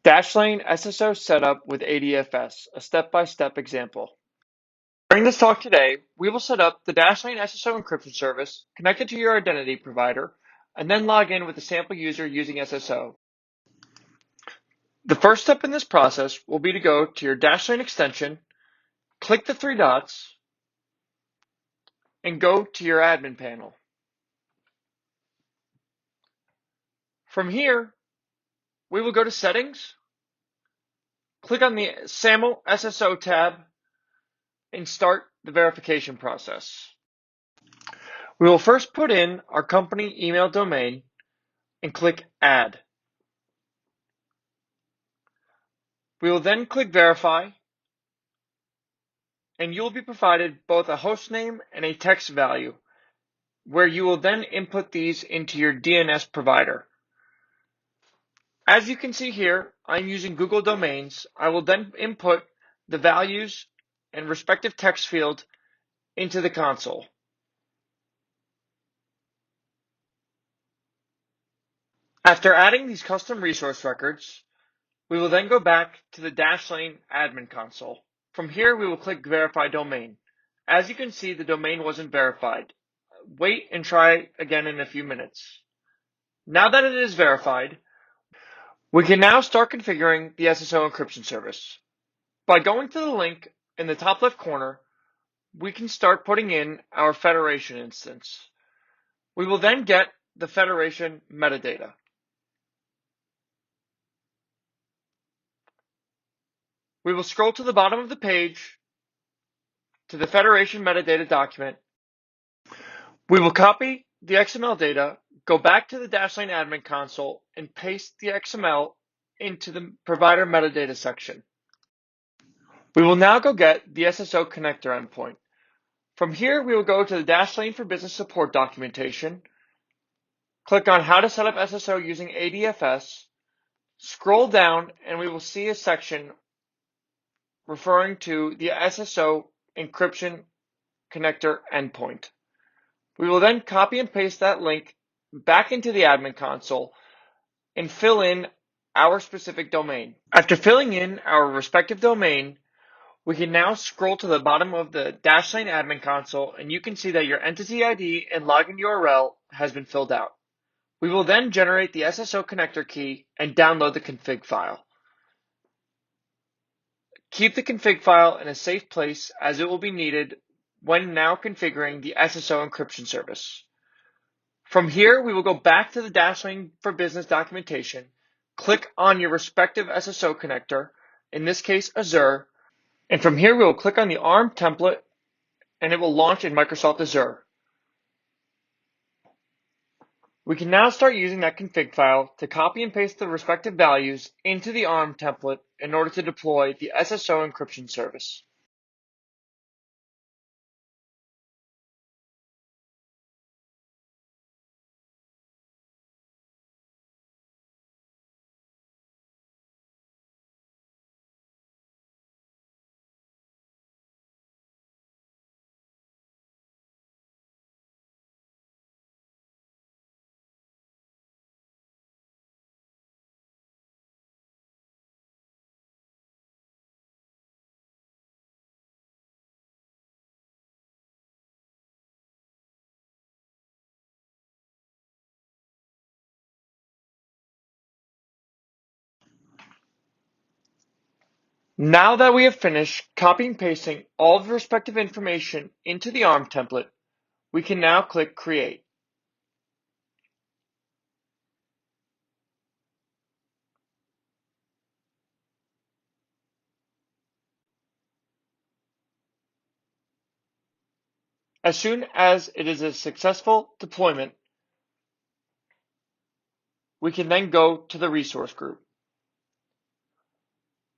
Dashlane SSO setup with ADFS, a step-by-step example. During this talk today, we will set up the Dashlane SSO encryption service connected to your identity provider, and then log in with the sample user using SSO. The first step in this process will be to go to your Dashlane extension, click the three dots, and go to your admin panel. From here, we will go to Settings, click on the SAML SSO tab, and start the verification process. We will first put in our company email domain and click Add. We will then click Verify, and you will be provided both a host name and a text value, where you will then input these into your DNS provider. As you can see here, I'm using Google Domains. I will then input the values and respective text field into the console. After adding these custom resource records, we will then go back to the Dashlane admin console. From here, we will click Verify Domain. As you can see, the domain wasn't verified. Wait and try again in a few minutes. Now that it is verified, we can now start configuring the SSO encryption service. By going to the link in the top left corner, we can start putting in our federation instance. We will then get the federation metadata. We will scroll to the bottom of the page to the federation metadata document. We will copy the XML data, go back to the Dashlane admin console, and paste the XML into the provider metadata section. We will now go get the SSO connector endpoint. From here, we will go to the Dashlane for Business support documentation, click on How to set up SSO using ADFS, scroll down, and we will see a section referring to the SSO encryption connector endpoint. We will then copy and paste that link back into the admin console and fill in our specific domain. After filling in our respective domain, we can now scroll to the bottom of the Dashlane admin console, and you can see that your entity ID and login URL has been filled out. We will then generate the SSO connector key and download the config file. Keep the config file in a safe place, as it will be needed when now configuring the SSO encryption service. From here, we will go back to the Dashlane for Business documentation, click on your respective SSO connector, in this case Azure, and from here we will click on the ARM template and it will launch in Microsoft Azure. We can now start using that config file to copy and paste the respective values into the ARM template in order to deploy the SSO encryption service. Now that we have finished copying and pasting all of the respective information into the ARM template, we can now click Create. As soon as it is a successful deployment, we can then go to the resource group.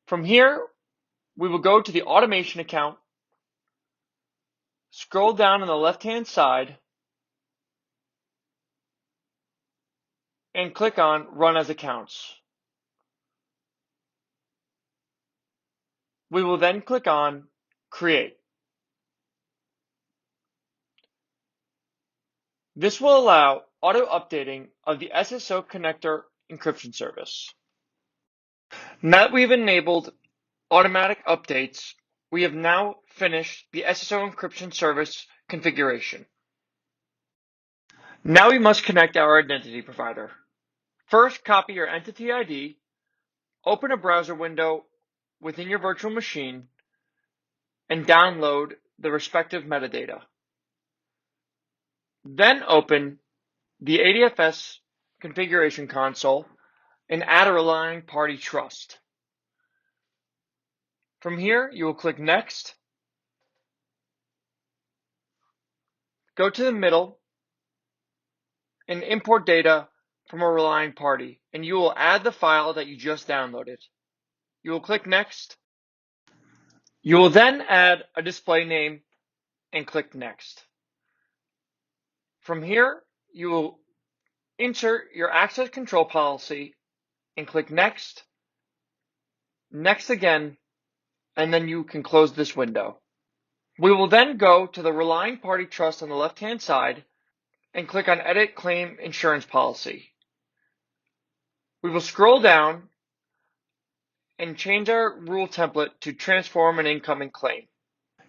From here, we will go to the automation account, scroll down on the left-hand side, and click on Run as Accounts. We will then click on Create. This will allow auto-updating of the SSO connector encryption service. Now that we've enabled automatic updates, we have now finished the SSO encryption service configuration. Now we must connect our identity provider. First, copy your entity ID, open a browser window within your virtual machine, and download the respective metadata. Then open the ADFS configuration console and add a relying party trust. From here, you will click Next, go to the middle, and import data from a relying party, and you will add the file that you just downloaded. You will click Next. You will then add a display name and click Next. From here, you will insert your access control policy and click Next, Next again, and then you can close this window. We will then go to the relying party trust on the left-hand side and click on Edit Claim Insurance Policy. We will scroll down and change our rule template to transform an incoming claim.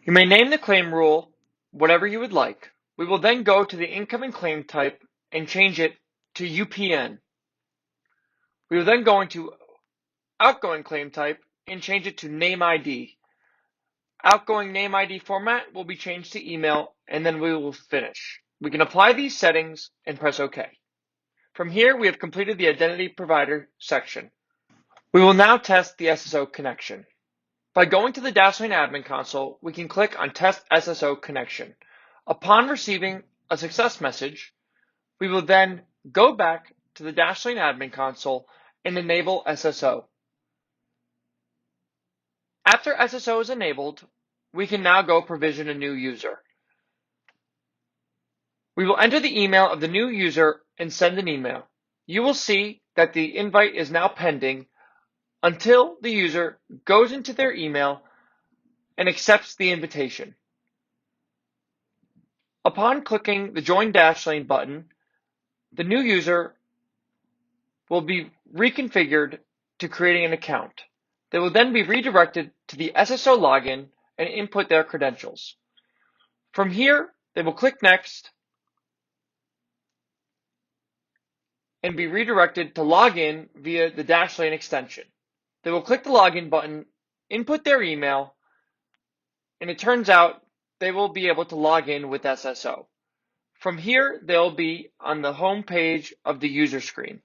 You may name the claim rule whatever you would like. We will then go to the incoming claim type and change it to UPN. We will then go into outgoing claim type and change it to name ID. Outgoing name ID format will be changed to email, and then we will finish. We can apply these settings and press OK. From here, we have completed the identity provider section. We will now test the SSO connection. By going to the Dashlane admin console, we can click on Test SSO Connection. Upon receiving a success message, we will then go back to the Dashlane admin console and enable SSO. After SSO is enabled, we can now go provision a new user. We will enter the email of the new user and send an email. You will see that the invite is now pending until the user goes into their email and accepts the invitation. Upon clicking the Join Dashlane button, the new user will be reconfigured to creating an account. They will then be redirected to the SSO login and input their credentials. From here, they will click Next and be redirected to log in via the Dashlane extension. They will click the login button, input their email, and it turns out they will be able to log in with SSO. From here, they'll be on the home page of the user screen.